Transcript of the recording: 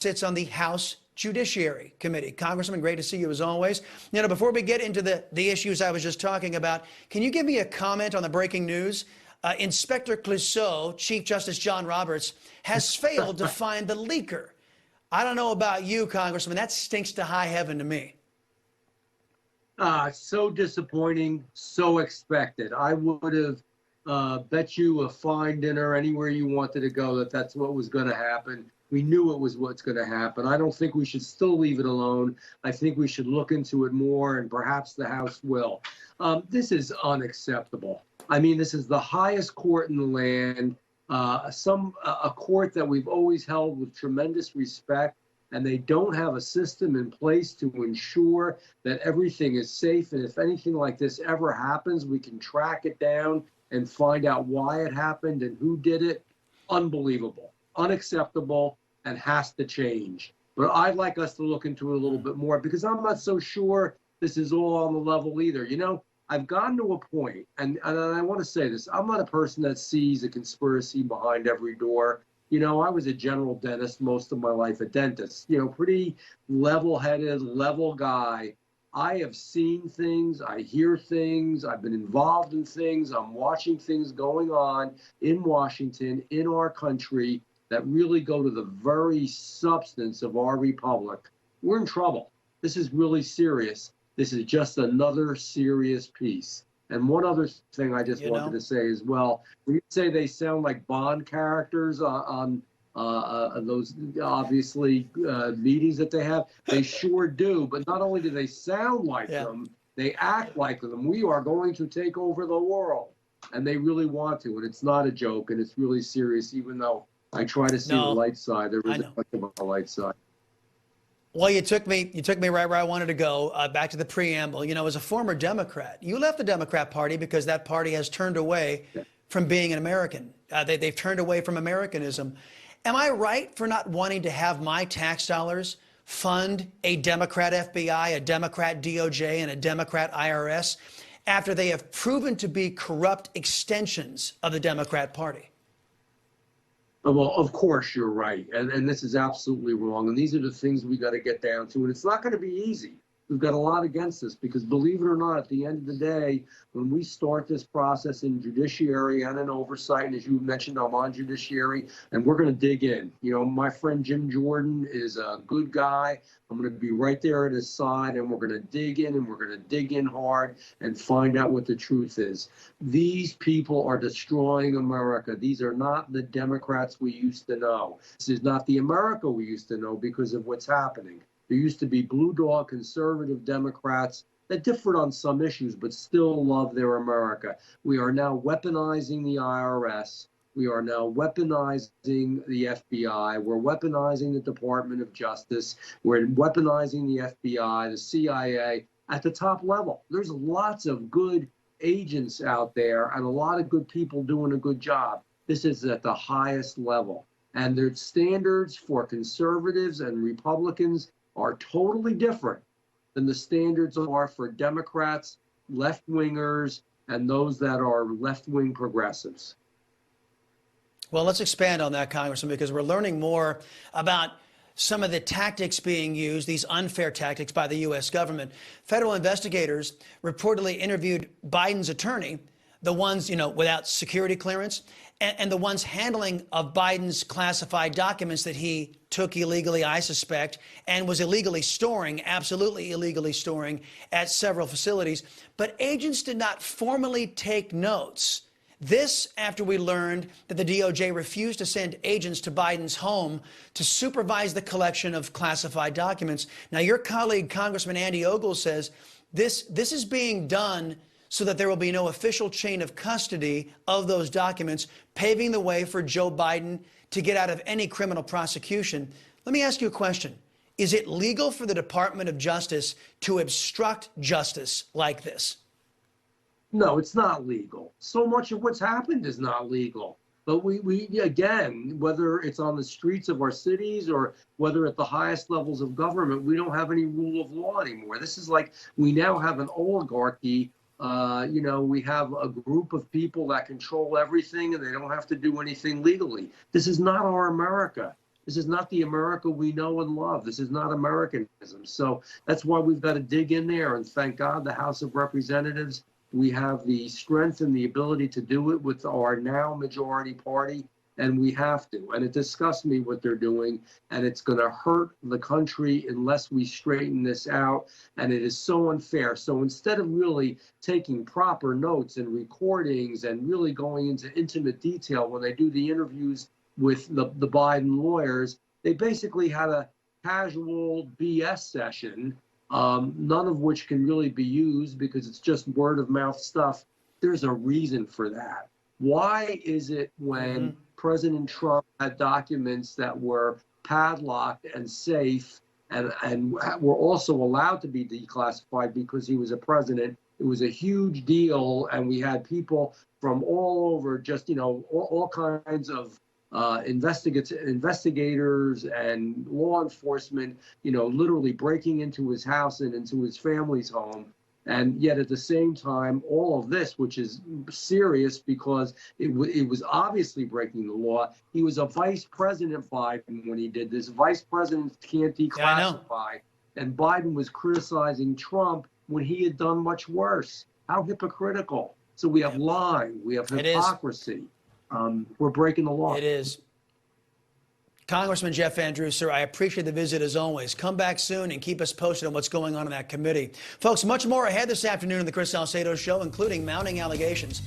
sits on the House Judiciary Committee. Congressman, great to see you as always. Before we get into the issues I was just talking about, can you give me a comment on the breaking news? Inspector Clouseau, Chief Justice John Roberts, has failed to find the leaker. I don't know about you, Congressman. That stinks to high heaven to me. So disappointing, so expected. I would have bet you a fine dinner anywhere you wanted to go that's what was going to happen. We knew it was what's going to happen. I don't think we should still leave it alone. I think we should look into it more, and perhaps the House will. This is unacceptable. I mean, this is the highest court in the land, a court that we've always held with tremendous respect, and they don't have a system in place to ensure that everything is safe. And if anything like this ever happens, we can track it down and find out why it happened and who did it. Unbelievable, unacceptable, and has to change. But I'd like us to look into it a little bit more, because I'm not so sure this is all on the level either. You know, I've gotten to a point, and I want to say this, I'm not a person that sees a conspiracy behind every door. You know, I was a general dentist most of my life, a dentist, pretty level-headed, level guy. I have seen things, I hear things, I've been involved in things, I'm watching things going on in Washington, in our country, that really go to the very substance of our republic. We're in trouble. This is really serious. This is just another serious piece. And one other thing I just wanted to say as well, when you say they sound like Bond characters on those obviously meetings that they have, they sure do. But not only do they sound like them, they act like them. We are going to take over the world. And they really want to. And it's not a joke, and it's really serious, even though I try to see the light side. There isn't much of a light side. Well, you took me right where I wanted to go, back to the preamble. As a former Democrat, you left the Democrat Party because that party has turned away from being an American. They've turned away from Americanism. Am I right for not wanting to have my tax dollars fund a Democrat FBI, a Democrat DOJ, and a Democrat IRS after they have proven to be corrupt extensions of the Democrat Party? Well, of course you're right. And this is absolutely wrong. And these are the things we got to get down to. And it's not going to be easy. We've got a lot against this because, believe it or not, at the end of the day, when we start this process in judiciary and in oversight, and as you mentioned, I'm on judiciary, and we're going to dig in. My friend Jim Jordan is a good guy. I'm going to be right there at his side, and we're going to dig in, and we're going to dig in hard and find out what the truth is. These people are destroying America. These are not the Democrats we used to know. This is not the America we used to know because of what's happening. There used to be blue dog conservative Democrats that differed on some issues, but still love their America. We are now weaponizing the IRS. We are now weaponizing the FBI. We're weaponizing the Department of Justice. We're weaponizing the FBI, the CIA at the top level. There's lots of good agents out there and a lot of good people doing a good job. This is at the highest level. And their standards for conservatives and Republicans are totally different than the standards are for Democrats, left-wingers, and those that are left-wing progressives. Well, let's expand on that, Congressman, because we're learning more about some of the tactics being used, these unfair tactics by the U.S. government. Federal investigators reportedly interviewed Biden's attorney, the ones, without security clearance, and the ones handling of Biden's classified documents that he took illegally, I suspect, and was illegally storing, absolutely illegally storing at several facilities. But agents did not formally take notes. This after we learned that the DOJ refused to send agents to Biden's home to supervise the collection of classified documents. Now, your colleague, Congressman Andy Ogle, says this is being done so that there will be no official chain of custody of those documents, paving the way for Joe Biden to get out of any criminal prosecution. Let me ask you a question. Is it legal for the Department of Justice to obstruct justice like this? No, it's not legal. So much of what's happened is not legal. But we again, whether it's on the streets of our cities or whether at the highest levels of government, we don't have any rule of law anymore. This is like we now have an oligarchy. We have a group of people that control everything and they don't have to do anything legally. This is not our America. This is not the America we know and love. This is not Americanism. So that's why we've got to dig in there. And thank God the House of Representatives, we have the strength and the ability to do it with our now majority party. And we have to. And it disgusts me what they're doing. And it's going to hurt the country unless we straighten this out. And it is so unfair. So instead of really taking proper notes and recordings and really going into intimate detail when they do the interviews with the Biden lawyers, they basically had a casual BS session, none of which can really be used because it's just word of mouth stuff. There's a reason for that. Why is it when President Trump had documents that were padlocked and safe and were also allowed to be declassified because he was a president? It was a huge deal, and we had people from all over, just, all kinds of investigators and law enforcement, literally breaking into his house and into his family's home. And yet at the same time, all of this, which is serious because it was obviously breaking the law. He was a vice president, Biden, when he did this. Vice presidents can't declassify. And Biden was criticizing Trump when he had done much worse. How hypocritical. So we have lying. We have hypocrisy. We're breaking the law. It is. Congressman Jeff Van Drew, sir, I appreciate the visit as always. Come back soon and keep us posted on what's going on in that committee. Folks, much more ahead this afternoon in the Chris Salcedo Show, including mounting allegations